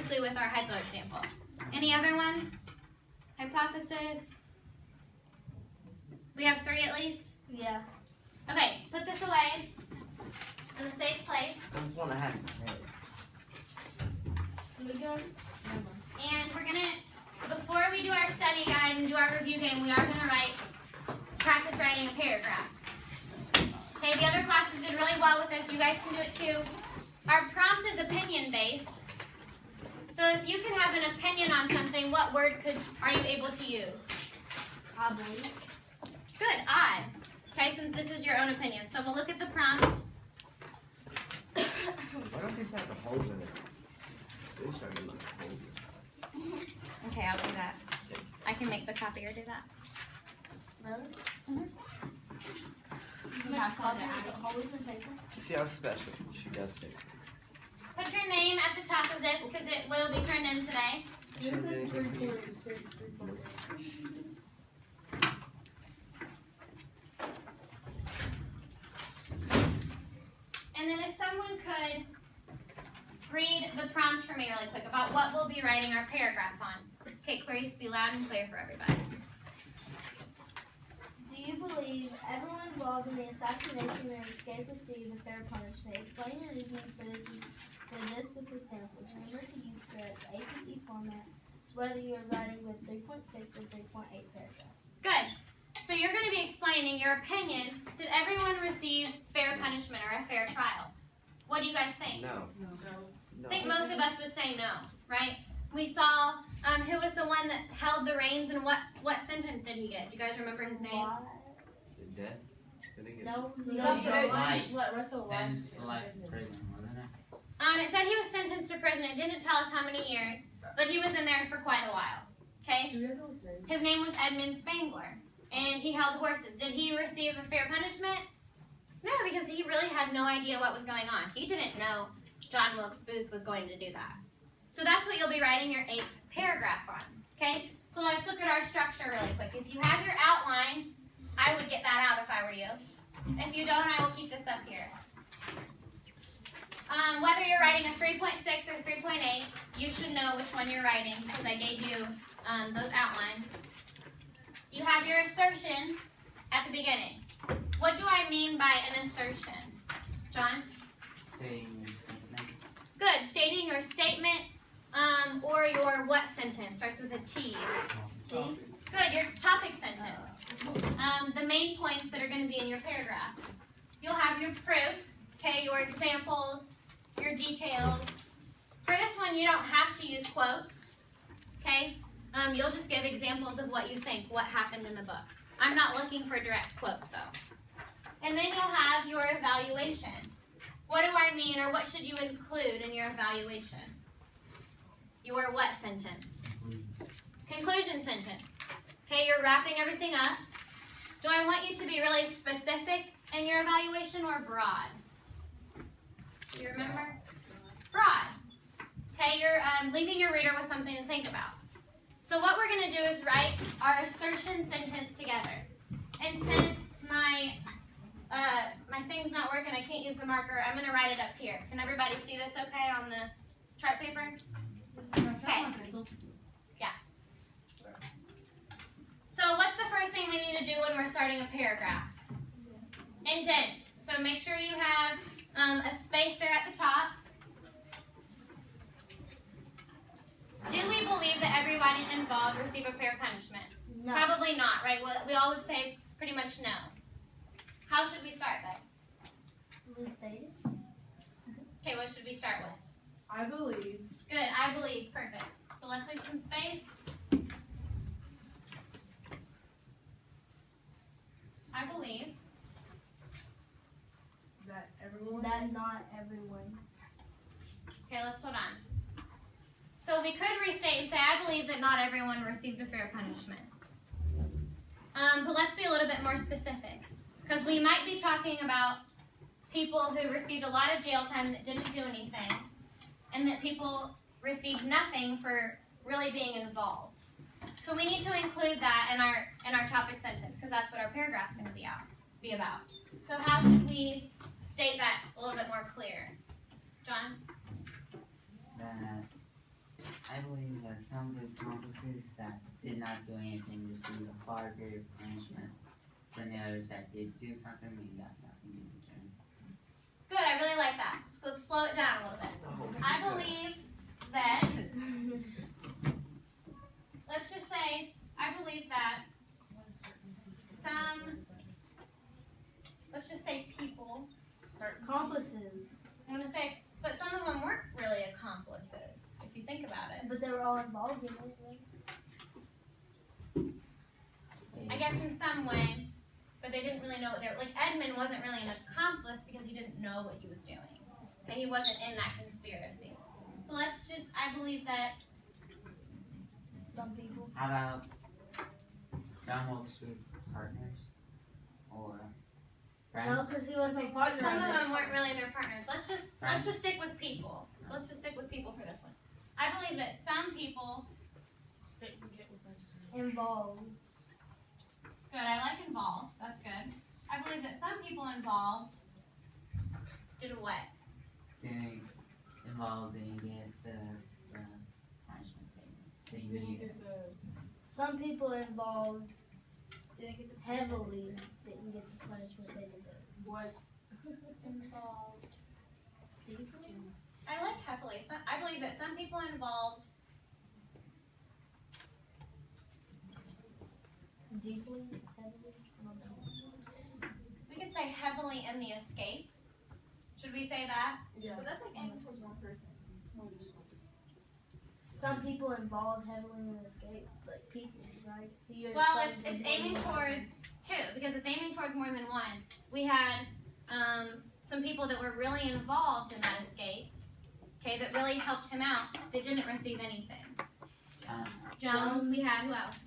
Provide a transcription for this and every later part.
quickly with our hypo example. Any other ones? Hypothesis? We have 3 at least? Yeah. Okay, put this away in a safe place. That's one I have. And we're going to, before we do our study guide and do our review game, we are going to practice writing a paragraph. Okay, the other classes did really well with this. You guys can do it too. Our prompt is opinion-based. So if you can have an opinion on something, what word are you able to use? I believe. Good, I. Okay, since this is your own opinion. So we'll look at the prompt. Why don't these have the holes in it? They started to look holes. Okay, I'll do that. I can make the copier do that. Really? Mm-hmm. You have to add holes in paper? See how special she does it. Put your name at the top of this because it will be turned in today. And then if someone could read the prompt for me really quick about what we'll be writing our paragraph on. Okay, Clarice, be loud and clear for everybody. Do you believe everyone involved in the assassination or escape received a fair punishment? Explain your reasoning for this with examples. Remember to use correct ATE format, whether you are writing with 3.6 or 3.8 paragraph. Good. So you're going to be explaining your opinion. Did everyone receive fair punishment or a fair trial? What do you guys think? No. I think most of us would say no, right? We saw who was the one that held the reins and what sentence did he get? Do you guys remember his name? Death? Did he get No, Sentenced to life in prison, wasn't it? It said he was sentenced to prison. It didn't tell us how many years, but he was in there for quite a while. Okay? His name was Edmund Spangler, and he held horses. Did he receive a fair punishment? No, because he really had no idea what was going on. He didn't know John Wilkes Booth was going to do that. So that's what you'll be writing your 8th paragraph on. Okay? So let's look at our structure really quick. If you have your outline, I would get that out if I were you. If you don't, I will keep this up here. Whether you're writing a 3.6 or 3.8, you should know which one you're writing because I gave you those outlines. You have your assertion at the beginning. What do I mean by an assertion? John? Stating your statement. Good. Stating your statement or your what sentence? Starts with a T. Good. Your topic sentence. The main points that are going to be in your paragraph. You'll have your proof, okay, your examples, your details. For this one, you don't have to use quotes, okay? You'll just give examples of what you think, what happened in the book. I'm not looking for direct quotes, though. And then you'll have your evaluation. What do I mean, or what should you include in your evaluation? Your what sentence? Conclusion sentence. Okay, you're wrapping everything up. Do I want you to be really specific in your evaluation or broad? Do you remember? Broad. Okay, you're leaving your reader with something to think about. So what we're going to do is write our assertion sentence together. And since my thing's not working, I can't use the marker, I'm going to write it up here. Can everybody see this okay on the chart paper? Okay. Yeah. So what's the first thing we need to do when we're starting a paragraph? Indent. So make sure you have a space there at the top. Do we believe that everybody involved received a fair punishment? No. Probably not, right? We all would say pretty much no. How should we start this? Stated. Okay, what should we start with? I believe. Good, I believe. Perfect. So let's leave some space. I believe. That everyone. That not everyone. Okay, let's hold on. So we could restate and say, I believe that not everyone received a fair punishment. But let's be a little bit more specific. Because we might be talking about people who received a lot of jail time that didn't do anything, and that people received nothing for really being involved. So we need to include that in our topic sentence, because that's what our paragraph's going to be about. So how should we state that a little bit more clear? John? That some of the accomplices that did not do anything received a far greater punishment than the others that did do something and got nothing in return. Good, I really like that. So let's slow it down a little bit. I believe that, let's just say, I believe that let's just say people, Accomplices. I'm going to say, but some of them weren't really accomplices, if you think about it. But they were all involved in it. Right? I guess in some way, but they didn't really know what they were, like Edmund wasn't really an accomplice because he didn't know what he was doing. Okay, he wasn't in that conspiracy. So let's just, I believe that, Some people. How about John Wilkes with partners? Or No, friends? because he wasn't a partner. some of in it. them weren't really their partners. Let's just stick with people. Let's just stick with people for this one. I believe that some people, Involved. good, I like involved, that's good. I believe that some people involved did what? Didn't involve, didn't get the punishment they needed. Some people involved Didn't get the heavily didn't get the punishment they deserved. What? involved. I like heavily. I believe that some people involved Deeply, heavily. I don't know. we could say heavily in the escape. Should we say that? Yeah. But that's like aiming towards one person. It's more than just one person. Some people involved heavily in the escape, like people, right? So you're Well, explaining it's more aiming than one towards who? Because it's aiming towards more than one. We had some people that were really involved in that escape, okay, that really helped him out. That didn't receive anything. Jones. We had who else?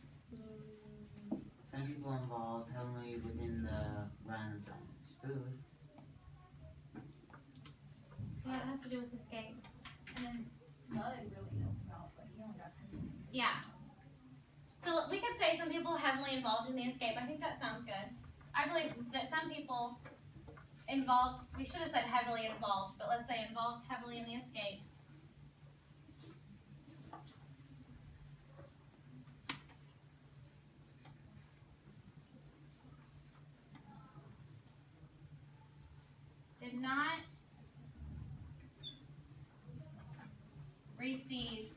Some people involved heavily within the run of John's food. Yeah, it has to do with escape. And then Mud really helped him out, but he only got penalty. Yeah. So we could say some people heavily involved in the escape. I think that sounds good. I believe that some people involved, we should have said heavily involved, but let's say involved heavily in the escape. Did not receive.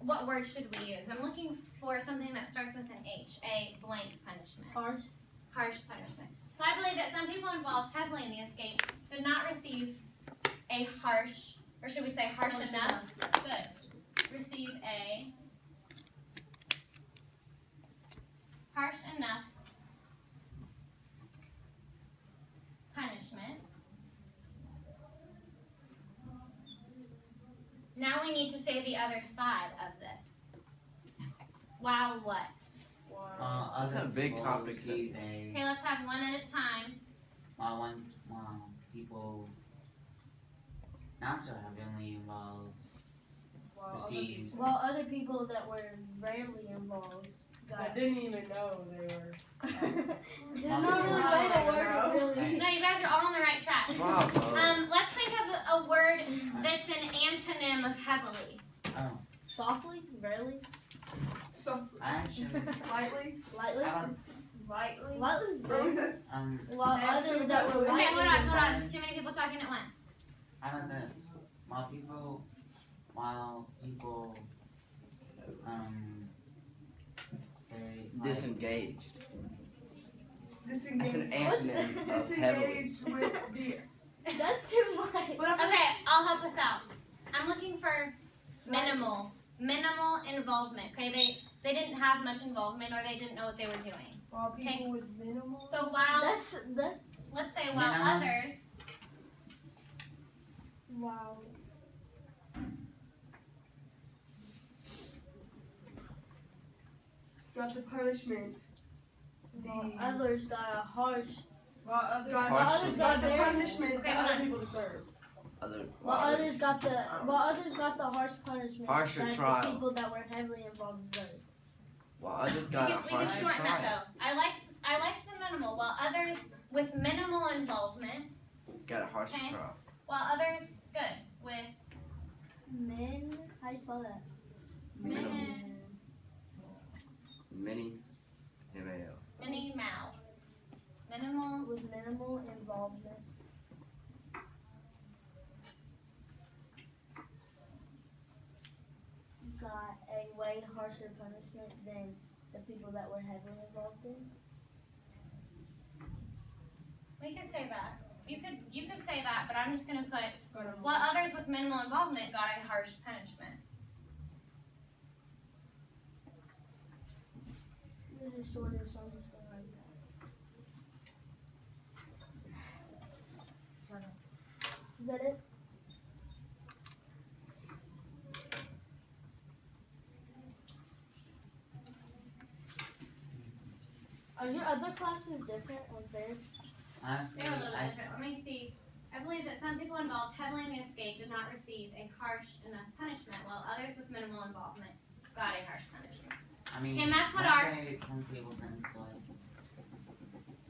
What word should we use? I'm looking for something that starts with an H. A blank punishment. Harsh. Harsh punishment. So I believe that some people involved heavily in the escape did not receive a harsh, or should we say harsh enough? Good. Receive a harsh enough punishment. Now we need to say the other side of this. While what? Wow. Other That's a big people topic received Okay, a let's have one at a time. while people not so heavily involved Wow. received While other people that were rarely involved I got. didn't even know they were. They're not really right a word, really. No, you guys are all on the right track. Wow. Let's think of a word that's an antonym of heavily. Softly, rarely, So actually lightly. lightly. how about Lightly. Lightly's Oh, big. that's While others that were Okay, lightly. hold on. Too many people talking at once. how about this? While people say Disengaged. That's an disengaged. antonym of heavily. Disengaged with the. That's too much. But I Okay, I'll help us out. I'm looking for minimal involvement. Okay, they didn't have much involvement or they didn't know what they were doing. While people with minimal. So while That's let's say while Minimum. others wow. Got the punishment. While others got a harsh. While others While Harsh. others got got the very. punishment Okay, that hold other on. people deserve. While others got the harsh punishment Harsher that trial. the people that were heavily involved deserved. Well, I just we got a could harsh shorten that trial. though. I like the minimal. While others with minimal involvement, Got a harsh Okay. trial. while others good with Men, how How do you spell that? Minimal. Min- Mini, M-A-L. Minimal. Minimal. With minimal involvement. Got a way harsher punishment than the people that were heavily involved in. We could say that. You could say that, but I'm just gonna put while others with minimal involvement got a harsh punishment. This is shorter, so I'm just gonna write that. Is that it? Are your other classes different on theirs? Honestly, They're a little bit I, different. Let me see. I believe that some people involved heavily in the escape did not receive a harsh enough punishment, while others with minimal involvement got a harsh punishment. I mean, And that's what one our- way some people think it's like,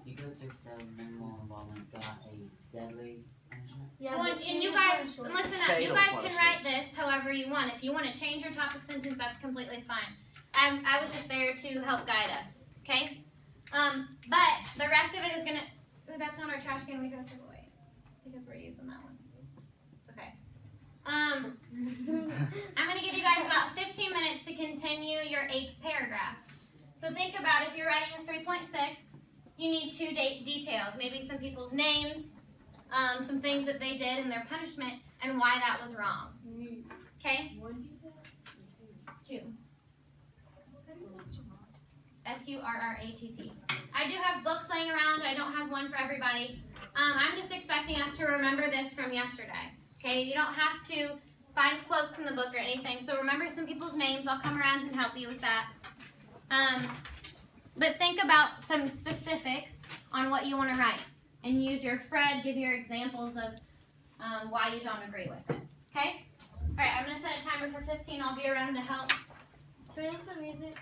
you could just say minimal involvement got a deadly punishment. Yeah, Well, but and she you just guys, said shorter. listen up. You Fatal guys can punishment. write this however you want. If you want to change your topic sentence, that's completely fine. I was just there to help guide us. Okay. But the rest of it is gonna. Ooh, that's not our trash can. We gotta step away because we're using that one. It's okay. I'm gonna give you guys about 15 minutes to continue your 8th paragraph. So think about if you're writing a 3.6, you need 2 details. Maybe some people's names, some things that they did and their punishment, and why that was wrong. Okay? 2. SURRATT. I do have books laying around. I don't have one for everybody. I'm just expecting us to remember this from yesterday. Okay? You don't have to find quotes in the book or anything. So remember some people's names. I'll come around and help you with that. But think about some specifics on what you want to write. And use your Fred, give your examples of why you don't agree with it. Okay? Alright, I'm going to set a timer for 15. I'll be around to help. Should we listen to music?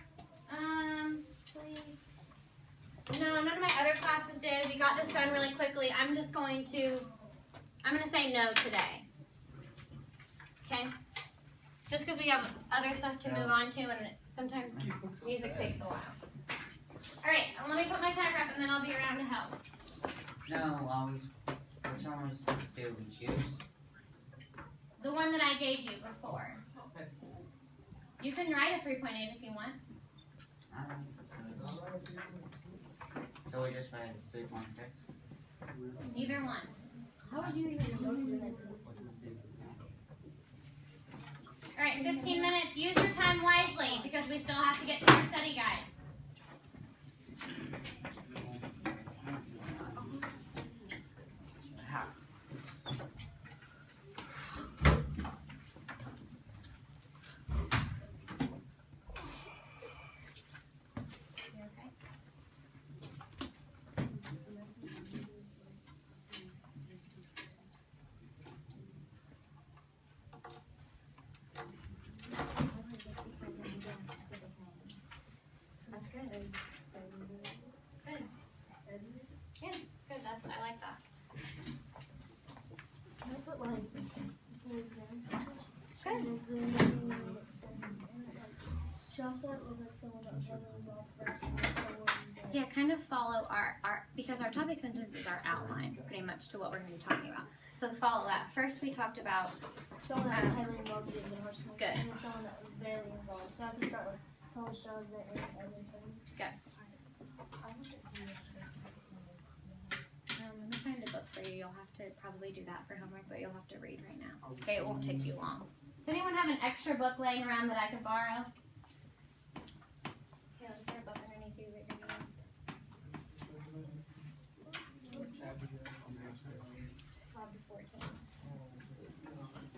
Please. No, none of my other classes did. We got this done really quickly. I'm going to say no today. Okay? Just because we have other stuff to move on to, and sometimes music takes a while. Alright, let me put my timer up and then I'll be around to help. No, which one are we supposed to do? We choose? The one that I gave you before. You can write a 3.8 if you want. Alright. So we just write 3.6? Either one. How would you even know the next one? Alright, 15 minutes. Use your time wisely because we still have to get to our study guide. You okay? That's good. Good. Yeah, good. I like that. Can I put like some examples? Good. Should I start with like someone that was heavily involved first and then someone that- Yeah, kind of follow our because our topic sentences are outlined pretty much to what we're going to be talking about. So follow that. First we talked about someone that was heavily involved in the harsh punishment, Good. and then someone that was barely involved. So I can start with Thomas Jones and Evans. let me find a book for you. You'll have to probably do that for homework, but you'll have to read right now. Okay, it won't take you long. Does anyone have an extra book laying around that I could borrow? Yeah, is there a book underneath you that you're gonna use? 12 to 14.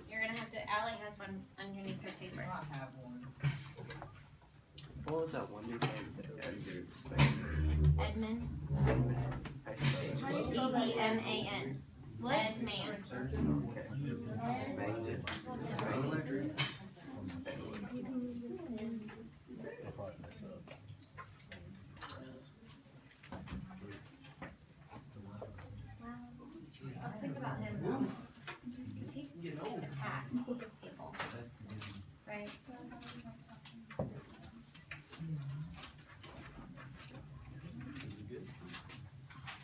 You're gonna have to. Allie has one underneath her paper. I have one. What was that one dude's name that Edmund? Edmund. EDMAN. Edman. Let's think about him. Because he attacked people. right?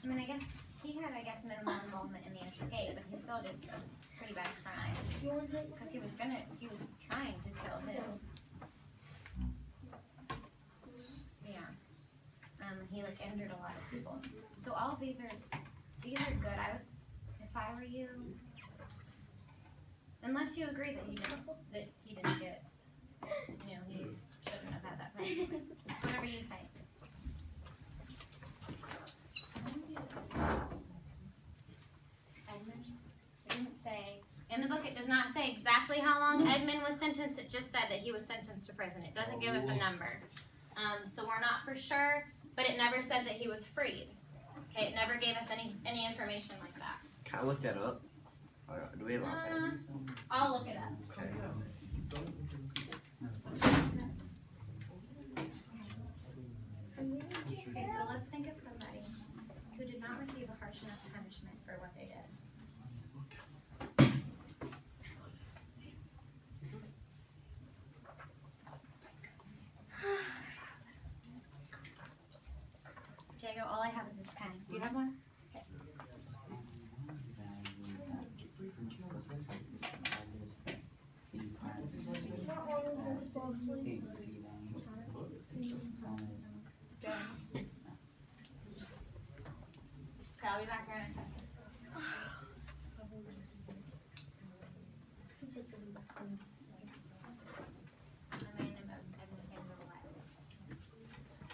I mean, I guess he had, minimal involvement in the escape, but he still did a pretty bad crime. Because he was trying to kill him. Yeah. He like injured a lot of people. So all of these are good. If I were you, unless you agree that he didn't get, he shouldn't have had that punishment. Whatever you think. Edmund? It didn't say, in the book it does not say exactly how long Edmund was sentenced, it just said that he was sentenced to prison. It doesn't give us a number. So we're not for sure, but it never said that he was freed. Okay, it never gave us any information like that. Can I look that up? Do we have iPads? I'll look it up. Okay. Okay, so let's think of somebody who did not receive a harsh enough punishment for what they did. Diego, all I have is this pen. Do you have one? Okay, I'll be back here in a second. I mean, Edmund's name was what?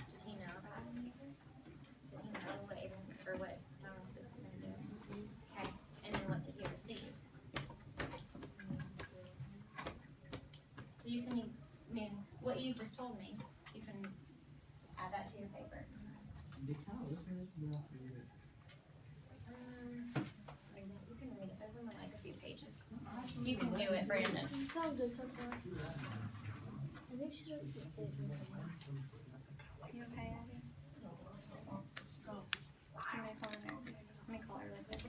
Did he know about it? Did he know what Nolan's book was going to do? Okay, and then what did he receive? So you can, what you just told me, you can add that to your paper. You can read it, there's only like a few pages. You can do it, Brandon. Sounds good so far. I think she should just say it. You okay, Abby? How many call her real quick?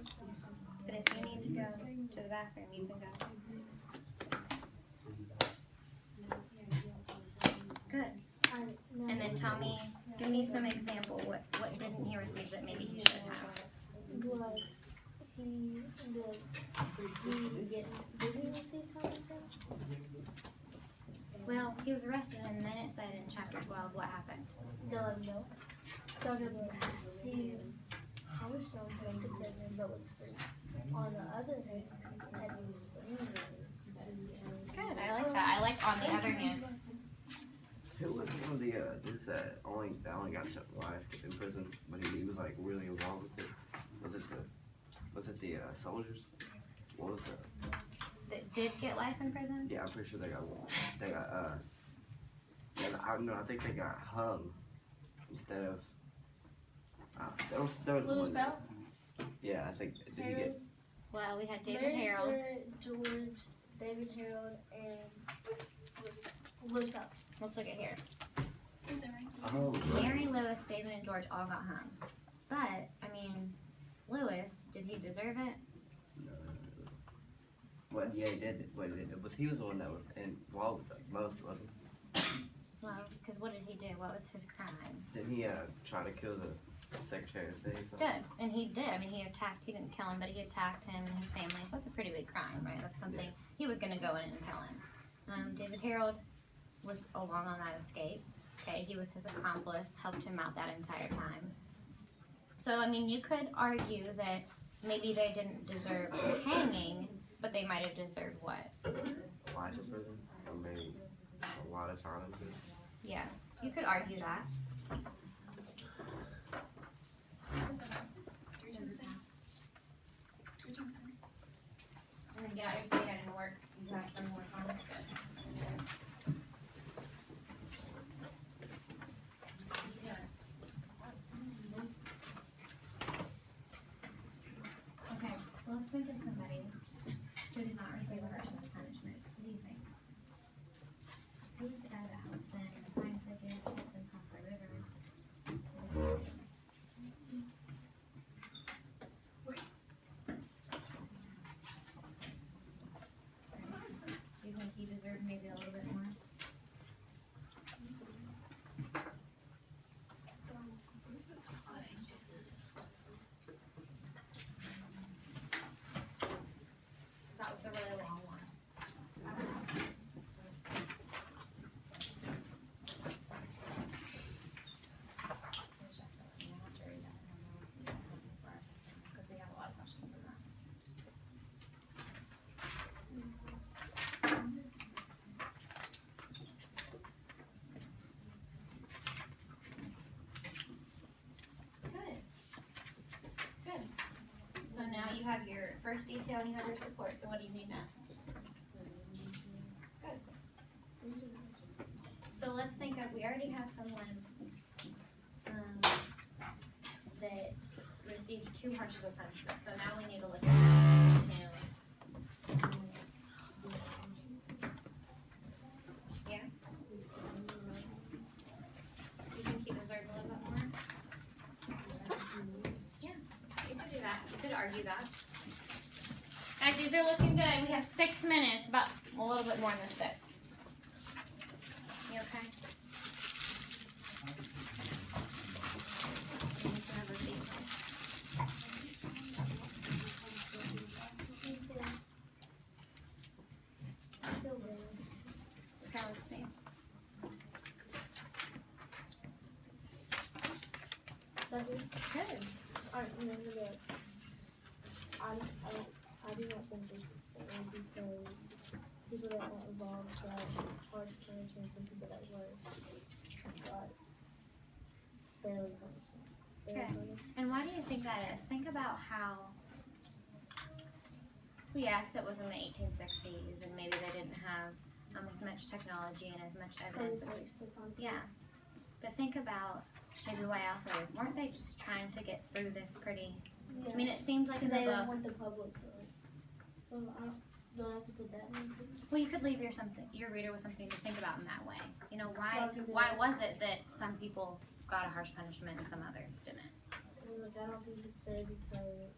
But if you need to go to the bathroom, you can go. Good. And then tell me, give me some example, what didn't he receive that maybe he should have? Like, did he receive time? Well, he was arrested and then it said in chapter 12 what happened. They'll let him know. So he was shown to prison but was free. On the other hand, that was Good, I like that. I like on the other hand. Who was one of the dudes that only got set life in prison, but he was like really involved with it? Was it the soldiers? What was that? That did get life in prison? Yeah, I'm pretty sure they got I think they got hung instead of. There was Louis one. Bell? Yeah, I think. Did he get? Well, we had David Mary Harold. Sarah George, David Harold, and Louis Bell. Let's look at here. Oh, right. Mary, Lewis, David, and George all got hung. But, Lewis, did he deserve it? No. Well, yeah, he did. He was the one that was involved with like most, wasn't he? Well, because what did he do? What was his crime? Didn't he try to kill the Secretary of State? Did. And he did. He didn't kill him, but he attacked him and his family. So that's a pretty big crime, right? That's something, he was going to go in and kill him. David Harold was along on that escape. Okay, he was his accomplice, helped him out that entire time. So, you could argue that maybe they didn't deserve hanging, but they might have deserved what? Life in prison, or maybe a lot of time in prison. Yeah, you could argue that. And then get out your state and work. You have some work on it. Okay, well, let's think of somebody who did not receive a harsh enough punishment. What do you think? Who was the guy that helped them find the thicket, helped them cross the river? You think he deserved maybe a little bit more you have your first detail and you have your support, so what do you need next? Good. So let's think of, we already have someone, that received too harsh of a punishment, so now we need to look at someone who. Yeah? You think he deserved a little bit more? Yeah, you could do that, you could argue that. Guys, these are looking good, we have 6 minutes, about a little bit more than 6. You okay? You need to have a seat. Okay, let's see. Good. Alright, remember that I do not think this is fair because people that weren't involved got harsh punishments and people that were got barely punishment. Okay. And why do you think that is? Think about how, well, yes, it was in the 1860s and maybe they didn't have as much technology and as much evidence. Yeah. But think about maybe why else it is. Weren't they just trying to get through this pretty? I mean, it seemed like in the they don't book. want the public to so I don't have to put that in. Well, you could leave your reader with something to think about in that way. You know, So why was it that some people got a harsh punishment and some others didn't? Look, I don't think it's fair because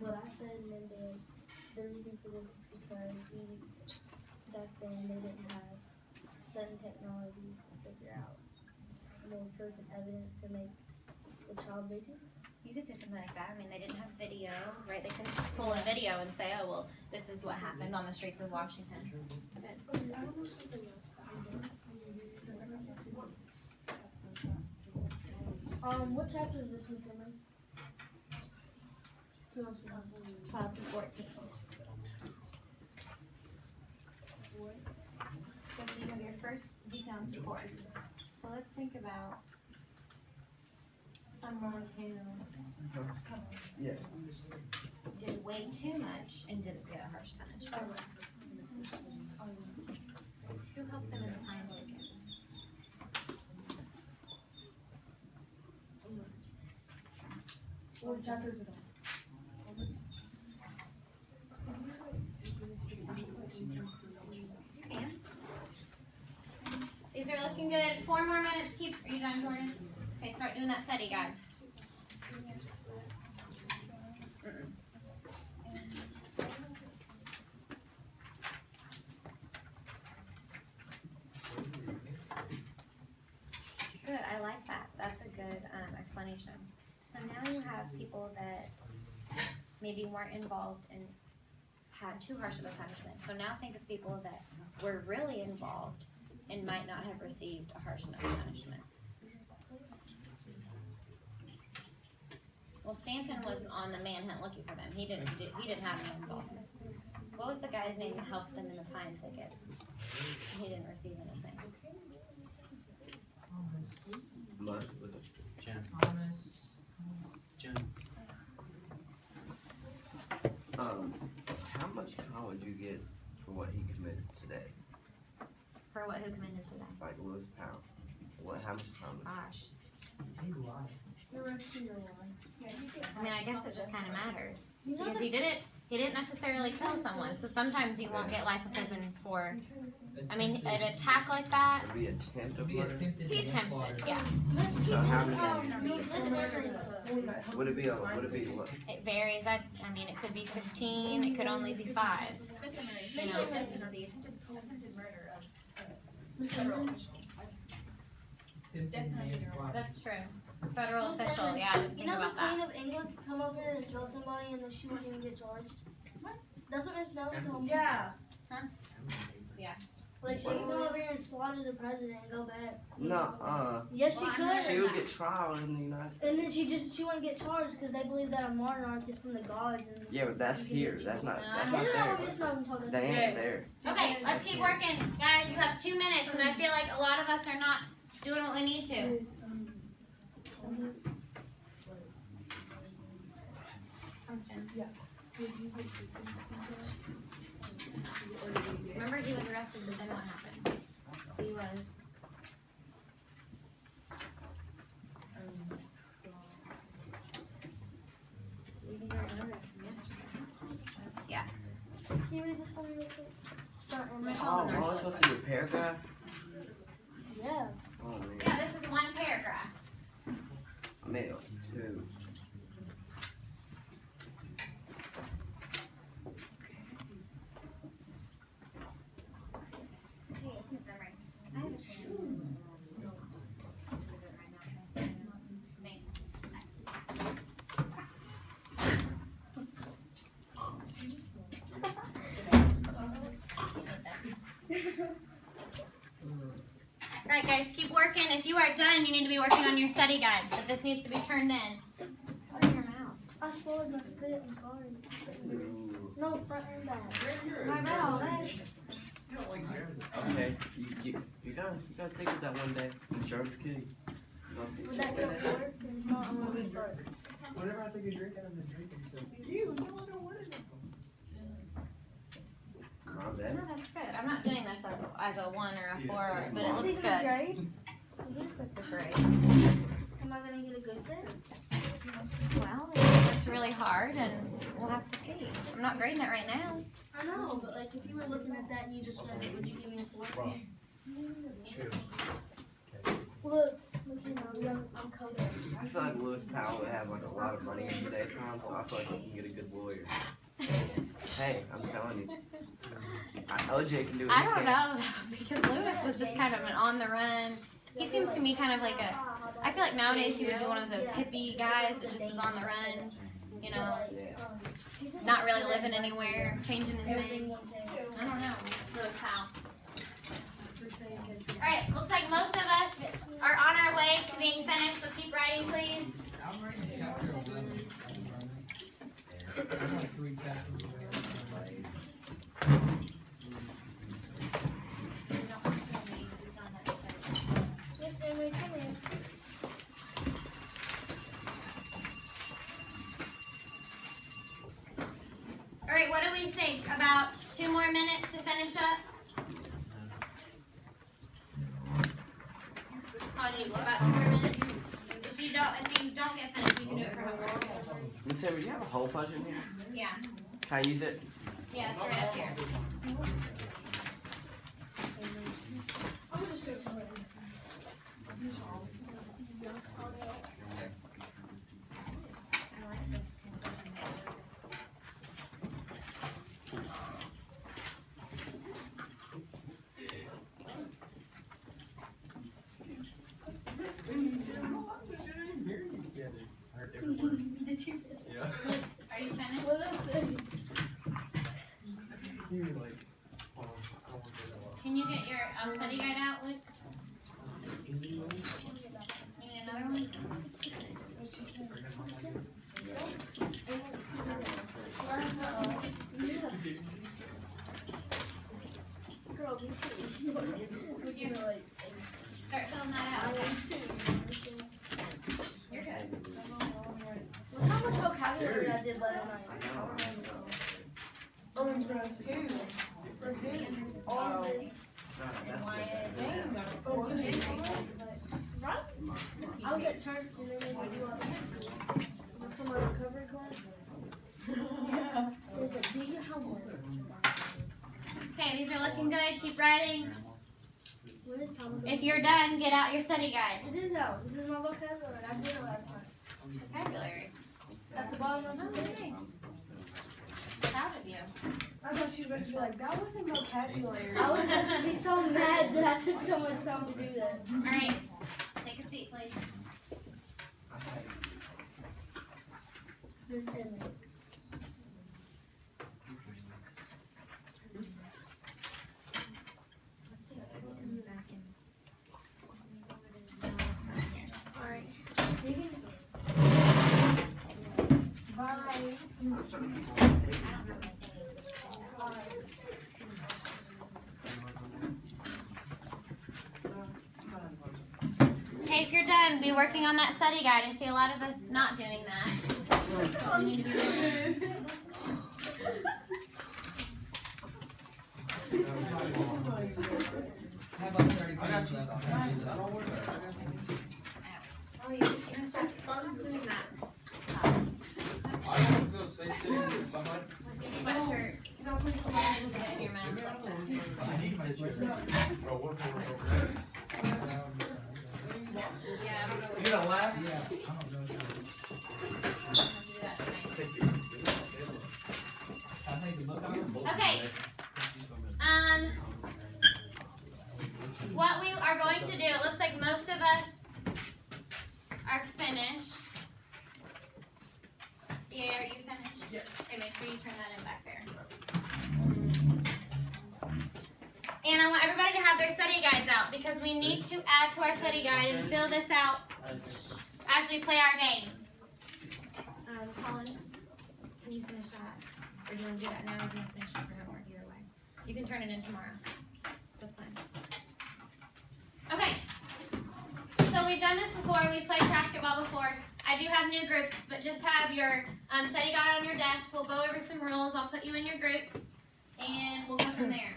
what I said and then the reason for this is because back then they didn't have certain technologies to figure out more proof and evidence to make the child victim. You could say something like that. I mean, they didn't have video, right? They couldn't just pull a video and say, oh, well, this is what happened on the streets of Washington. What chapter is this, Miss Emery? 12 to 14. So you have your first detail and support. So let's think about someone who Yeah. did way too much and didn't get a harsh punishment. Who helped them in the time again? What chapter is it on? You can. These are looking good. 4 more minutes. Are you done, Jordan? Okay, start doing that SETI guide. Good, I like that. That's a good explanation. So now you have people that maybe weren't involved and had too harsh of a punishment. So now think of people that were really involved and might not have received a harsh enough punishment. Well, Stanton was on the manhunt looking for them. He didn't have any involvement. What was the guy's name that helped them in the pine thicket? He didn't receive anything. Mud was it? Thomas Jones. How much time would you get for what he committed today? For what? Who committed today? Like Lewis Powell. How much time? Gosh. He lied. The rest of your life. I mean, I guess it just kind of matters because he didn't necessarily kill someone. So sometimes you won't get life in prison for. I mean, an attack like that. Would it be attempt It'd of be murder? attempted He attempted, manslaughter. yeah. So how does would it be what? It varies. I mean, it could be 15. It could only be 5. Miss Emery, You know. the attempted murder of a federal official. That's Attempted Death penalty or manslaughter. That's true. Federal official. Yeah, I didn't You think know the about that. Queen of England could come over here and kill somebody and then she wouldn't even get charged? What? That's what Miss Nolan told me. Yeah. Like she could come over here and slaughter the president and go back. No, Yes, she Well, could. she would get trial in the United States. And then she wouldn't get charged because they believe that a monarch is from the gods. And Yeah, but that's here. That's not Isn't that there. what Miss Nolan told us? They ain't there. Okay, let's keep working, guys. You have 2 minutes, and I feel like a lot of us are not doing what we need to. Did you get sequence details? Remember he was arrested, but then what happened? He was. We did our arrest yesterday. Yeah. Can you read this for me real quick? Oh, am I supposed to do a paragraph? Yeah. Oh man, Yeah, this is one paragraph. I made it like 2. Hey, it's Miss Emery. I have a thing. Thanks. Alright guys, keep working. If you are done, you need to be working on your study guide, but this needs to be turned in. Put it in your mouth. I swallowed my spit. I'm sorry. Ooh. No, front and back. My mouth. Okay, you gotta think of that one day. Jarvis kidding. Would that go forward? Because if not, I'm going to restart. Whenever I take a drink out of the drink, and so. My No, bad. that's good. I'm not doing this as a 1 or a 4, but it Is looks it a good. grade? I guess it's a grade. Am I going to get a good grade? Well, you worked really hard, and we'll have to see. I'm not grading it right now. I know, but like if you were looking at that and you just read it, would you give me a 4? Look, you know, I'm coding. I feel like Lewis Powell would have like a lot of money in today's time, so I feel like he can get a good lawyer. Hey, I'm telling you. OJ can do what I he don't can. know, though, because Lewis was just kind of an on the run. He seems to me kind of like a. I feel like nowadays he would be one of those hippie guys that just is on the run. You know, Yeah. not really living anywhere, changing his name. I don't know, Lewis Powell. Alright, looks like most of us are on our way to being finished, so keep writing, please. I'm reading chapter 11. I'm like 3 chapters away. Yes, Emery, come here. Alright, what do we think? About 2 more minutes to finish up? Probably need about 2 more minutes. If you don't get finished, you can do it for homework. Miss Emery, do you have a hole punch in here? Yeah, Can I use it? yeah, it's right up here. I'm gonna just go somewhere. I like this. Are you finished? What else? Can you get your study guide out, Luke? You need another one? Girl, me too. We're gonna like. Start filling that out. You're good. Look how much vocabulary I did last night. Oh, and then 2. For who? All of it. And why is Right? I was at church and then we do all that. For my recovery class. There's a do your homework. Okay, these are looking good. Keep writing. When is Thomas? If you're done, get out your study guide. It is out. This is my vocabulary. I did it last night. Vocabulary. At the bottom of Oh, the page. nice. Proud of you. I thought she was about to be like, that wasn't vocabulary. I was about to be so mad that I took so much time to do that. All right, take a seat, please. Miss Emery. Let's see what comes back in. Alright. Bye. Okay, if you're done, be working on that study guide. I see a lot of us not doing that. You need to be ready. How about 30 pages left? Oh, you're stop doing that. I don't feel safe sitting behind. Sweatshirt. Get in your mouth like that. I need my shirt. Yeah, I'm You gonna laugh? Yeah. I don't know. gonna do that tonight. I think the book on it. Okay. What we are going to do, it looks like most of us are finished. Yeah, are you finished? Yes. Okay, make sure you turn that in back there. And I want everybody to have their study guides out because we need to add to our study guide and fill this out as we play our game. Colin, can you finish that? Or do you want to do that now? Or do you want to finish it for homework? Either way. You can turn it in tomorrow. That's fine. Okay. So we've done this before. We've played basketball before. I do have new groups, but just have your study guide on your desk. We'll go over some rules. I'll put you in your groups, and we'll go from there.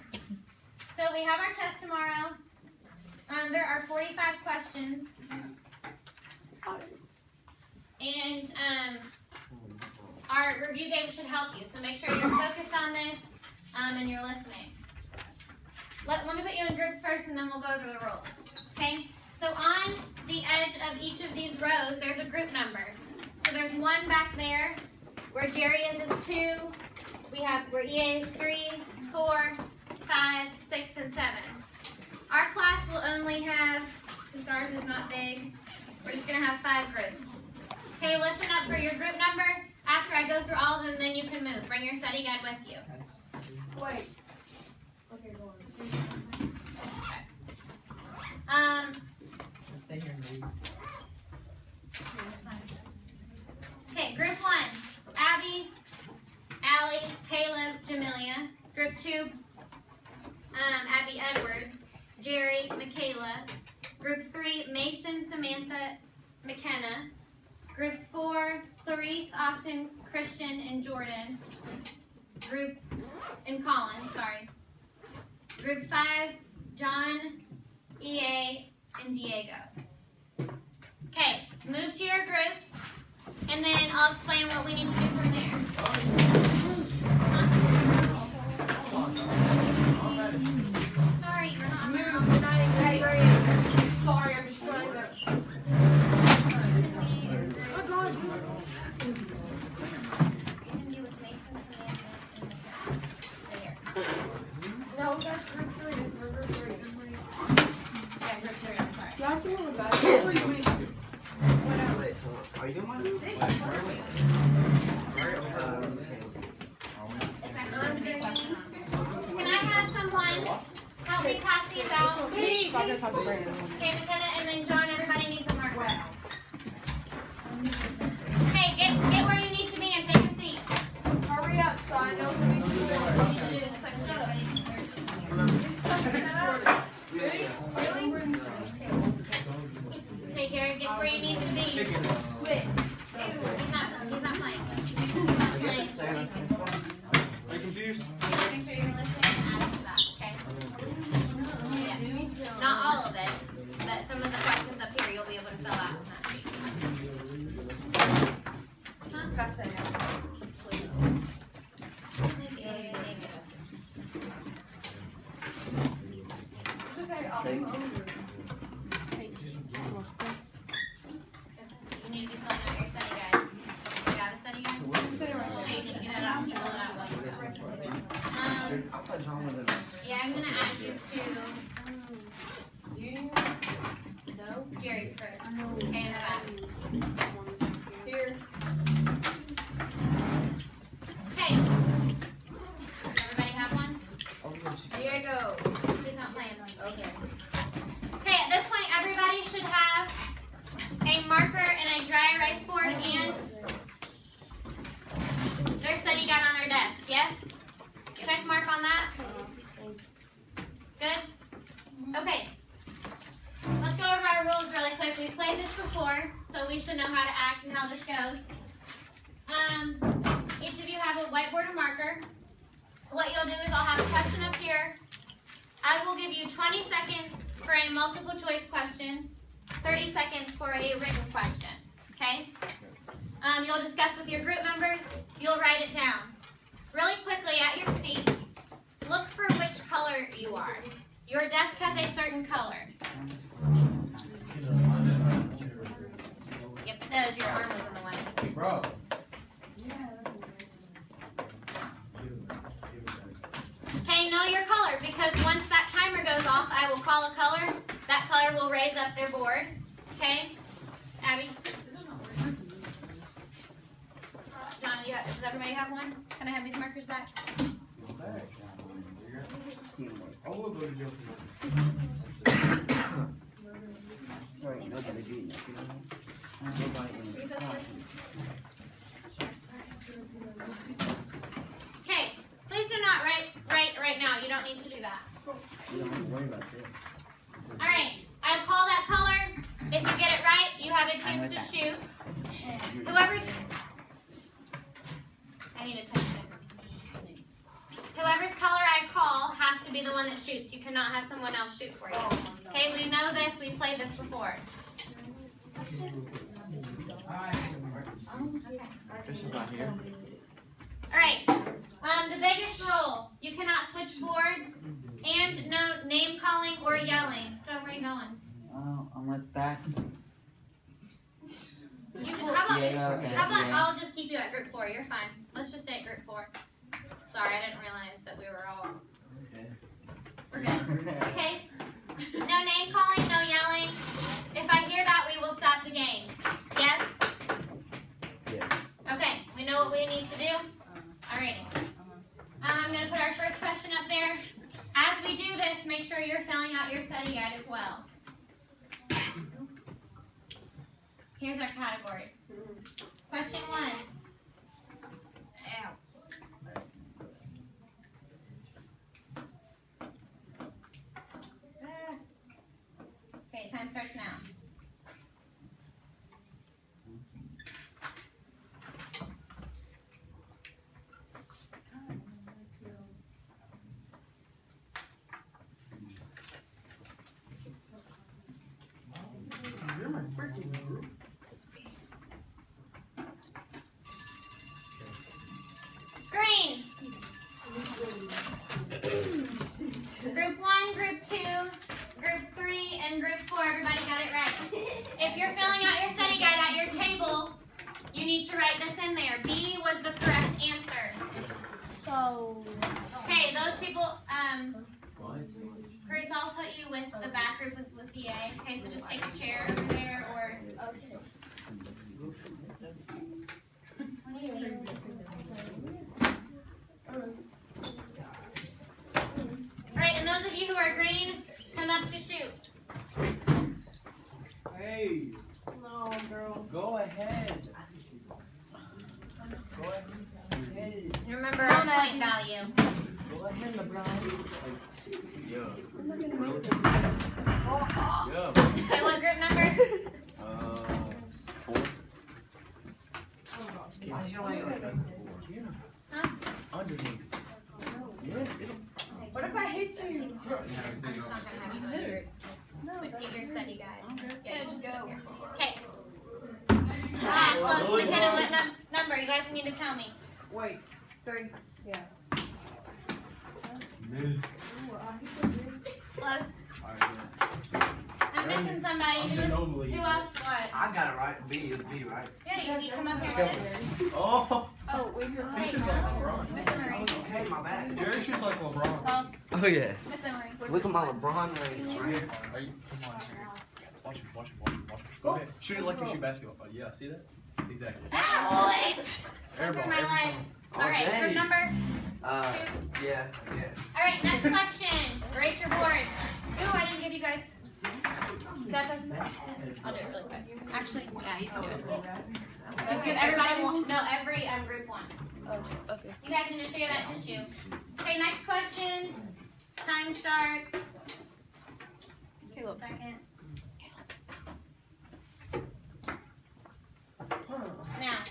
So we have our test tomorrow. There are 45 questions. And our review game should help you. So make sure you're focused on this and you're listening. Let me put you in groups first, and then we'll go over the rules. Okay? So on the edge of each of these rows, there's a group number. So there's 1 back there. Where Jerry is 2. Where EA is 3, 4, 5, 6, and 7. Our class will only have, since ours is not big, we're just going to have 5 groups. Okay, listen up for your group number. After I go through all of them, then you can move. Bring your study guide with you. Wait. Okay, go on. Stay here and read. Okay, group 1, Abby, Allie, Caleb, Jamelia. Group 2, Abby Edwards, Jerry, Michaela. Group 3, Mason, Samantha, McKenna. Group 4, Clarice, Austin, Christian, and Jordan. Colin, sorry. Group 5, John, EA, and Diego. Okay, move to your groups, and then I'll explain what we need to do from there. Sorry, you're not. Sorry, I'm just trying to. Oh God, you can do with Mason, Samantha, and McKenna. Right here. No, that's group 3. That's group 3. Yeah, group 3, I'm sorry. Wait, so are you doing one? It's actually on the very end. Can I have someone help me pass these out? Okay, McKenna, and then John, everybody needs a marker. Hey, get where you need to be and take a seat. Hurry up, so I know what we need to do. What you need to do is quick so everybody can hear. Okay, Jared, get where you need to be. Quick. He's not playing. Are you confused? Make sure you're listening and adding to that, okay? Yes. Not all of it, but some of the questions up here you'll be able to fill out on that sheet. You need to be filling out your study guide. You have a study guide? Okay, you need to get it out and fill it out while you're down. I thought John was in Yeah, I'm gonna add you to Jerry's first. Okay, in the back. Here. Okay. Everybody have one? Diego. He's not playing. Okay. Okay, at this point, everybody should have a marker and a dry erase board and their study guide on their desk. Yes? Check mark on that. Good? Okay. Let's go over our rules really quick. We've played this before, so we should know how to act and how this goes. each of you have a whiteboard or marker. What you'll do is I'll have a question up here. I will give you 20 seconds for a multiple choice question, 30 seconds for a written question, okay? You'll discuss with your group members. You'll write it down. Really quickly at your seat, look for which color you are. Your desk has a certain color. Yep, it does. Your arm was in the way. Bro. Okay, know your color, because once that timer goes off, I will call a color. That color will raise up their board. Okay? Abby? John, does everybody have one? Can I have these markers back? I will go to jail for Sorry, nobody beat me. Okay, please do not write right now. You don't need to do that. You don't have to worry about that. All right, I call that color. If you get it right, you have a chance to shoot. Whoever's color I call has to be the one that shoots. You cannot have someone else shoot for you. Okay, we know this. We've played this before. This is not here. All right. The biggest rule: you cannot switch boards, and no name calling or yelling. John, where are you going? Oh, I'm with back. How about I'll just keep you at group 4. You're fine. Let's just stay at group 4. Sorry, I didn't realize that we were all. Okay. We're good. Okay. No name calling, no yelling. If I hear that, we will stop the game. Yes? Yes. Okay. We know what we need to do. Alrighty. I'm going to put our first question up there. As we do this, make sure you're filling out your study guide as well. Here's our categories. Question 1. Okay, time starts now. You're my freaking group. Green. Group 1, Group 2, Group 3, and Group 4. Everybody got it right. If you're filling out your study guide at your table, you need to write this in there. B was the correct answer. So, Okay, those people, Grace, I'll put you with the back group with the A. Okay, so just take a chair over there or. okay. Alright, and those of you who are green, come up to shoot. Hey, No, girl. go ahead. Go ahead. And remember our point value. Go ahead, LeBron. Yeah. I'm not gonna make Yeah. Okay, what group number? 4. Huh? Underneath. Yes, it'll. What if I hit you? I'm just not gonna have you in the group. No, But get your study guide. Yeah, just go. Okay. Close. McKenna, what number? You guys need to tell me. Wait, 3. Yeah. Miss. Close. I'm missing somebody. Who else? What? I got it right. B is B, right? Yeah, you come up here and sit. Oh. Oh, wait, you're He shoots like LeBron. Miss Emery. Okay, my bad. Jerry shoots like LeBron. Oh, Oh yeah. Miss Emery. Look at my LeBron ring right here. Are you? Come on, Jerry. Watch him. Watch him. Watch him. Watch him. Go ahead. Shoot it like you shoot basketball. Oh, yeah, see that? Exactly. Wait. Airball Over my every time. legs. All right, group number. Yeah. All right, next question. Raise your boards. Ooh, I didn't give you guys. That doesn't matter. I'll do it really quick. Actually, yeah, you can do it. Just give everybody one. No, every group one. Oh, okay. You guys can just share that tissue. Okay, next question. Time starts. Just a second. Now,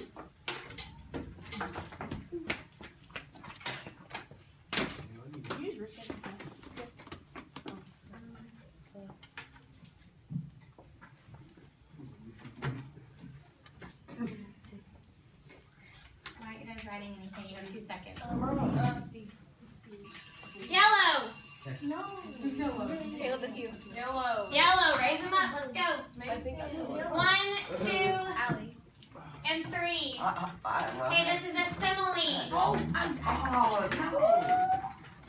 seconds. Yellow. Caleb, it's you. Yellow. Yellow. Raise them up. Let's go. I think I know. 1, 2, Allie. and 3. Well, Okay, this is a simile. oh,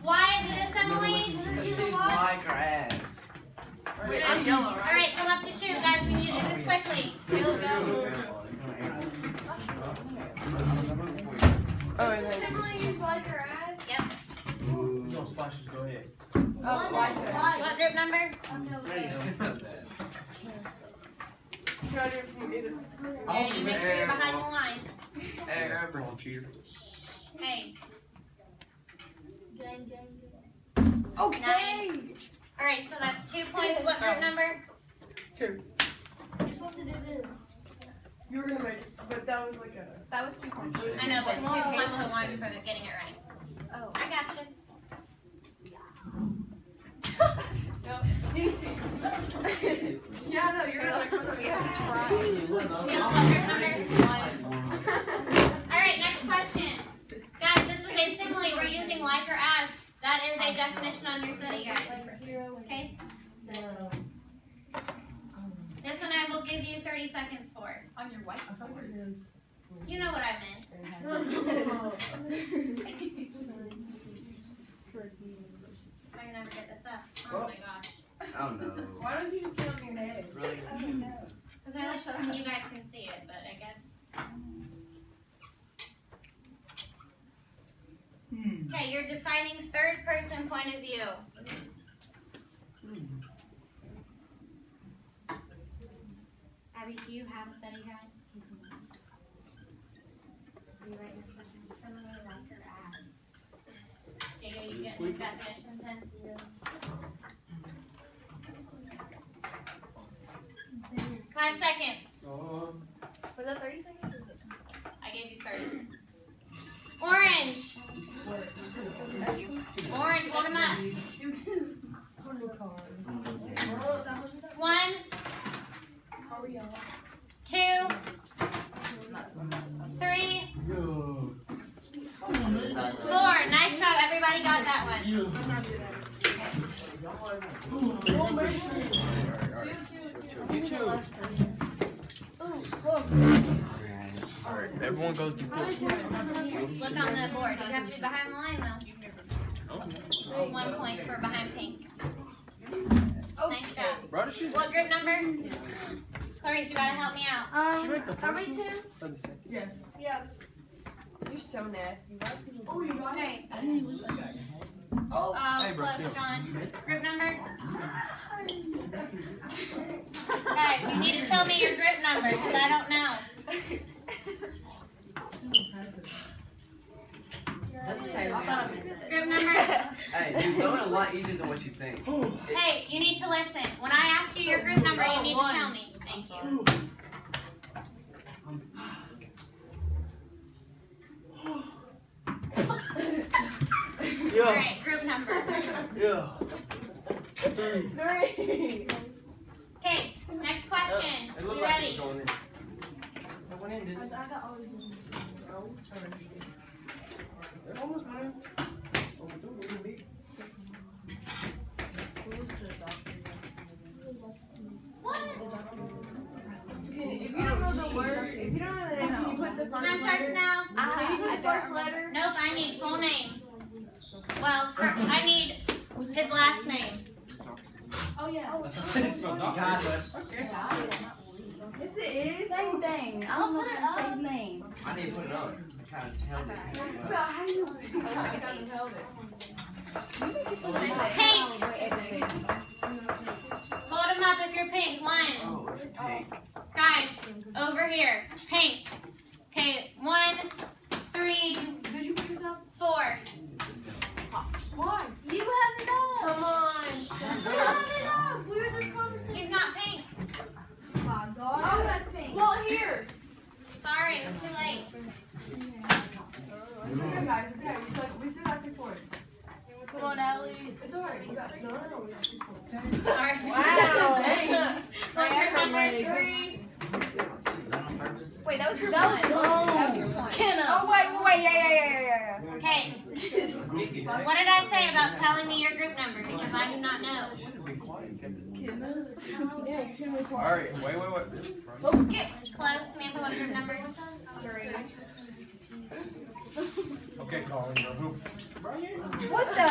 Why is it a simile? because she's like her ass. I'm yellow, All right, come up to shoot, guys. We need to do this quickly. Caleb, go. Oh, and then. Yep. No splashes, go ahead. Oh, like that. What group number? Treasure, you need it. Okay, you make sure you're behind the line. Hey, bring on, cheater. Hey. Gang. Nice. All right, so that's 2 points. What group number? 2. You're supposed to do this. You were gonna make it, but that was like a. That was 2 points. I know, but 2 plus the 1 for getting it right. Oh. I got you. No, you see. Yeah, no, you're like. We have to try. Caleb, what group number? 1. All right, next question. Guys, this was a simile. We're using like or as. That is a definition on your study guide. Okay? This one I will give you 30 seconds for. On your whiteboards. You know what I meant. I'm gonna never get this up. Oh my gosh. Oh no. Why don't you just get on your head? Really? Because I like when you guys can see it, but I guess. Okay, you're defining third person point of view. Abby, do you have a study guide? Are you writing something similar like or as? Diego, you get these definitions in? 5 seconds. Was that 30 seconds? I gave you 30. Orange. Orange, hold them up. 1, 2, 3, 4. Nice job. Everybody got that one. You too. Alright, everyone goes before. Look on the board. You have to be behind the line, though. 1 point for behind pink. Nice job. Brother, shoot. What group number? Clarice, you gotta help me out. She make the Are we first 2? one? Yes. Yeah. You're so nasty. Why people? Oh, you got it. Okay. Oh, Oh, hey, bro, close, chill. John. Group number? Guys, you need to tell me your group number, because I don't know. Group number? Hey, you know it a lot easier than what you think. Hey, you need to listen. When I ask you your group number, you need to tell me. Thank you. Alright, group number. Yeah. 3. Okay, next question. It looked You like ready? it's going in. It went in, didn't it? I got all these. It almost went in. Oh, dude, it didn't be. If you don't know the word, if you don't know the name, can you put the first Time starts letter? now. Can you put the first letter? Nope, I need full name. Well, I need his last name. Oh, yeah. That's not this one, not Got this it. one. Okay. Yes, it is. Same thing. I don't know how to say his name. I need to put it on. I kind of held it. How do you? I can't tell it. Pink. Hold him up if you're pink. 1. Oh, it's pink. Guys, over here. Pink. Okay, 1, 3, Did you pick this up? 4. Why? You have it up. Come on. We have it up. We were this conversation. He's not pink. Oh, that's pink. Well, here. Sorry, it was too late. It's okay, guys. It's okay. We still got 6 words. Come on, Allie. It's alright. You got no. We got 6 words. Sorry. Wow. What group number? 3. Wait, that was group That 1. was That was group 1. Oh, wait, yeah. Okay. What did I say about telling me your group number? Because I do not know. Yeah, you should be quiet. Alright, wait. Okay. Close, Samantha, what group number? 3. Okay, Colin, you're who? What the?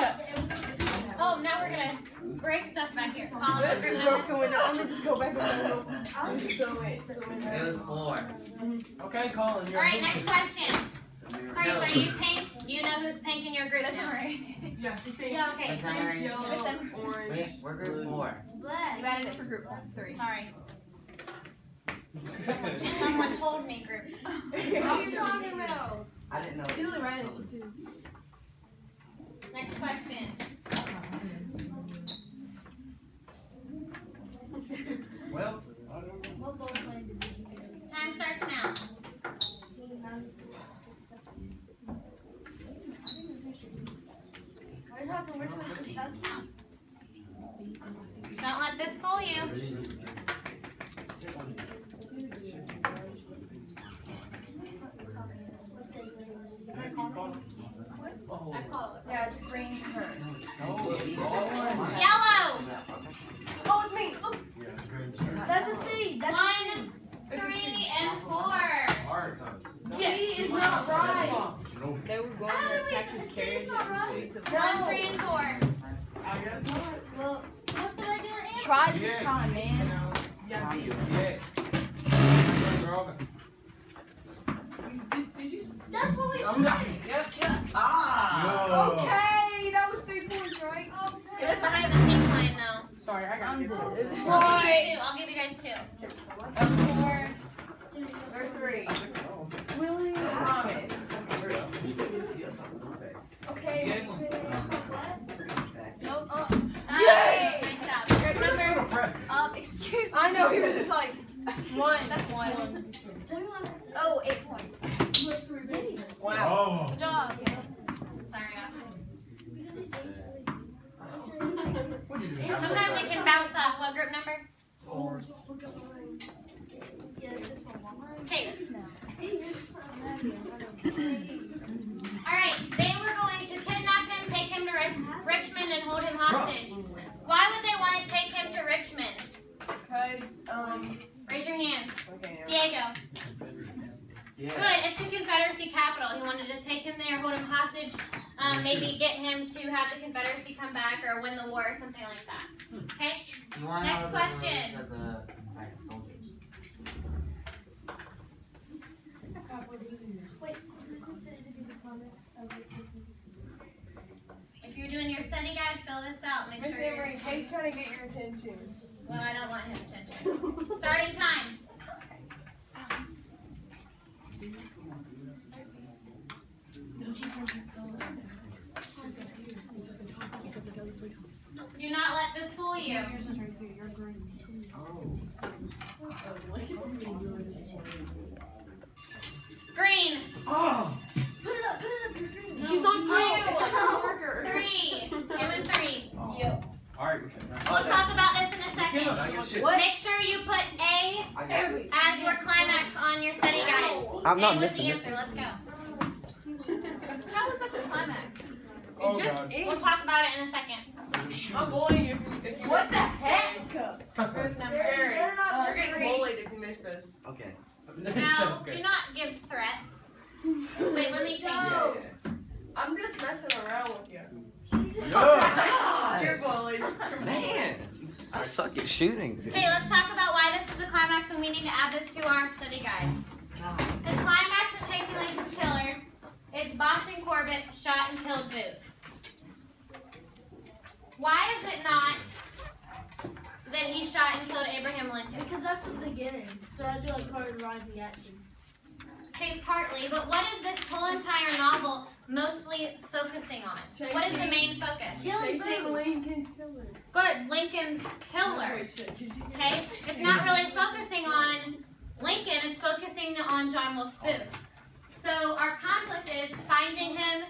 Oh, now we're gonna break stuff back here. Colin, what group number? Broke the window. I'm gonna just go back and I'm so wait. It was 4. Okay, Colin, you're Alright, who? next question. Clarice, are you pink? Do you know who's pink in your group now? Yeah, Yeah, okay. That's Emery. Yellow, Wait, we're group 4. Black. You added it for group 3. Sorry. Someone told me group. What are you talking about? I didn't know. Julie ran it too. Next question. Well, What ball plan did you use? Time starts now. We're talking Richmond, Kentucky. Don't let this fool you. Yeah, it's green's her. Yellow. Oh, it's me. Oh. That's a C. That's a C. 1, 3, and 4. alright, C is not right. They were going How to did we attack get his the carriage C's not in the right? streets of 1, 3, and 4. Well, what's the regular answer? Try this time, man. Yeah. That's what we I'm not- played. Ah! Okay, that was 3 points, right? It was behind the pink line, though. Sorry, I got it. I'll give you 2. I'll give you guys 2. Of course. Or 3. Willie Thomas. Okay. Nope. Yay! Nice job. Group number? Excuse me. I know, he was just like, 1. That's 1. Oh, 8 points. Wow. Oh. Good job. Sorry, sometimes it can bounce off. What group number? Okay. Alright, they were going to kidnap him, take him to Richmond, and hold him hostage. Why would they want to take him to Richmond? Because, Raise your hands. okay. Diego. Yeah. Good, it's the Confederacy capital. He wanted to take him there, hold him hostage, maybe get him to have the Confederacy come back or win the war or something like that. Okay? You want Next to know the question. names of the Confederate soldiers? Wait, who's considered to be the promise of the If you're doing your study guide, fill this out. Make Miss sure you're... Emery, he's trying to get your attention. Well, I don't want his attention. Starting time. Do not let this fool you. Green. Oh. Put it up, you're green. She's on 2. Oh, It's just a marker. 3. 2 and 3. Yep. Alright, we can. We'll talk about this in a second. What? Make sure you put A I got it. as your climax on your study guide. I'm not A was the missing it. answer. Let's go. How was that the climax? Oh, It just God. is. We'll talk about it in a second. I'm bullying you if you What miss the this. heck? Group number. They're not You're getting Three. bullied if you miss this. Okay. Now, Okay. do not give threats. Wait, let me change No. it. I'm just messing around with you. God. You're bullied. Man, I suck at shooting. Okay, let's talk about why this is the climax and we need to add this to our study guide. The climax of Chasing Lincoln's Killer is Boston Corbett shot and killed Booth. Why is it not that he shot and killed Abraham Lincoln? Because that's the beginning. So I do like part of the rising action. Okay, partly, but what is this whole entire novel mostly focusing on? What is the main focus? Killing Chasing Boo. Lincoln's killer. Good, Lincoln's killer. Okay? It's not really focusing on Lincoln, it's focusing on John Wilkes Booth. So our conflict is finding him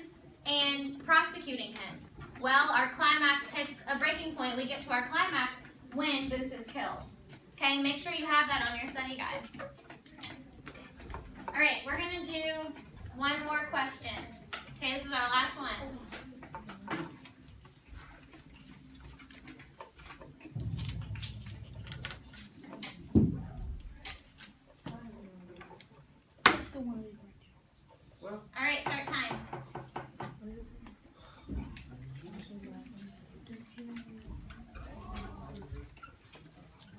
and prosecuting him. Well, our climax hits a breaking point. We get to our climax when Booth is killed. Okay, make sure you have that on your study guide. Alright, we're gonna do One more question. Okay, this is our last one. All right, start time.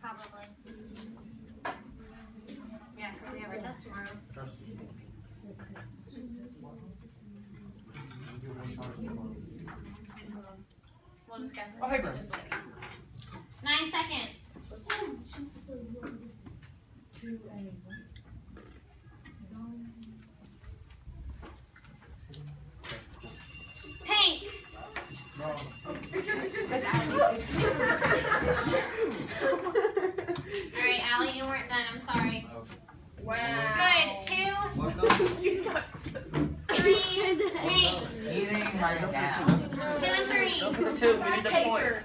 Probably. Yeah, because we have our test tomorrow. We'll discuss it. Oh, hey, bro. Just wait. 9 seconds. Paint. All right, Allie, you weren't done. I'm sorry. Wow. Good. 2, 3, paint. You didn't even write it down. 2 and 3. Go for the 2. We need the points.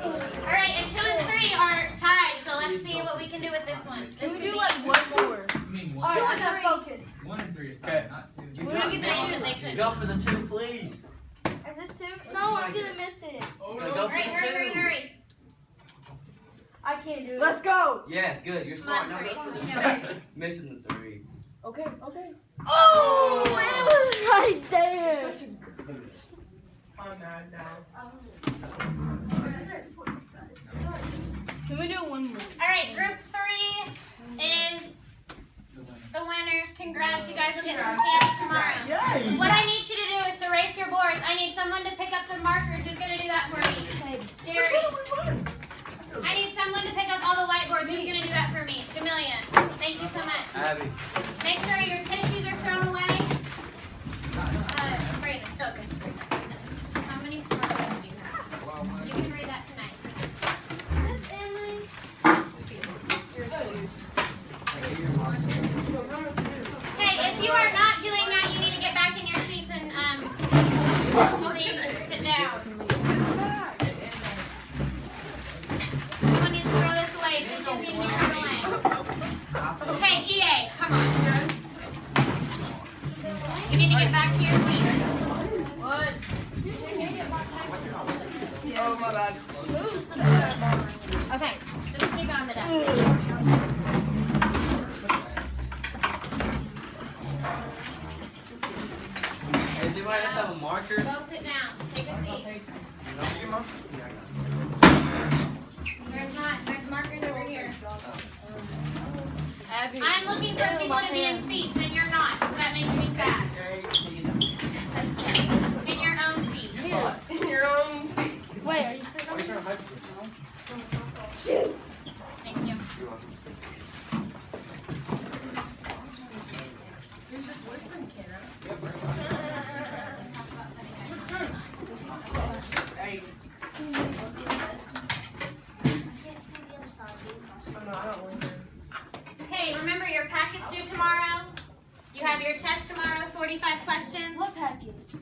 All right, and 2 and 3 are tied. So let's see what we can do with this one. This Can could we do be like one more? I mean, All one, right, I got focus. 1 and 3 is Okay. fine, not 2. We're gonna get saying the that they could. Go for the 2, please. Is this two? No, I'm gonna miss it. Go All for right, the hurry, 2. hurry. I can't do it. Let's go. Yeah, good. You're smart. Come on, No, go for Grace, the let's 3. Missing the 3. Okay. Oh, it was right there. I'm mad now. Can we do one more? All right, group 3 is the winner. Congrats, you guys will get some candy tomorrow. What I need you to do is erase your boards. I need someone to pick up the markers. Who's going to do that for me? Jerry. I need someone to pick up all the whiteboards. Who's going to do that for me? Jamelia. Thank you so much. Abby. Make sure your tissues are thrown away. Brandon, focus for a second. How many markers do you have? You can read that tonight. Miss Emery. Hey, if you are not doing that, you need to get back in your seats and please sit down. Someone needs to throw this away. Tissues need to be thrown away. Hey, EA, come on. You need to get back to your seats. What? Oh, my bad. Okay, just keep it on the desk. Hey, does anybody else have a marker? Go sit down. Take a seat. There's markers over here. Abby. I'm looking for people to be in seats, and you're not, so that makes me sad. In your own seat. In your own seat. Wait, are you sitting on here? Thank you. You're welcome. Hey. Okay, remember your packet's due tomorrow. You have your test tomorrow, 45 questions. What packet?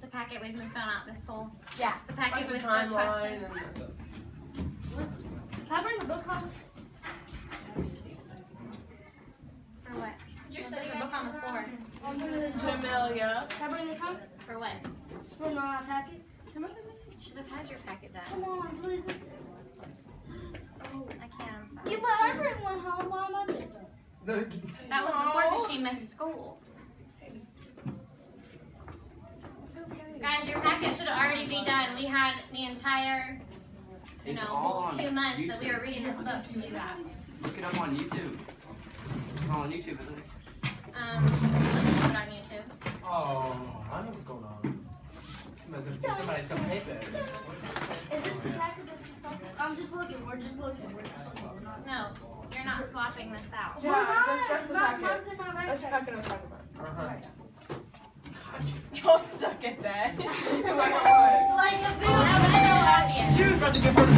The packet we've been filling out this whole. Yeah. The packet Like the with the timeline questions. Can I bring the book home? For what? There's a book on the floor. Jamelia. Can I bring this home? For what? For my packet? Should have had your packet done. Come on, please. I can't, I'm sorry. You let her bring one home while I'm up there. That was before because she missed school. Guys, your packet should already be done. We had the entire, It's all on 2 months that we YouTube. were reading this book to do that. Look it up on YouTube. It's all on YouTube, isn't it? Let's put it on YouTube. Oh, I know what's going on. Somebody's some papers. Is this the packet that she's talking about? I'm just looking. We're just looking. No, you're not swapping this out. Yeah, that's the packet. Mine's in my That's the backpack. packet I'm talking about. Y'all suck at that. Like a bill. That was so obvious. She was about to give her the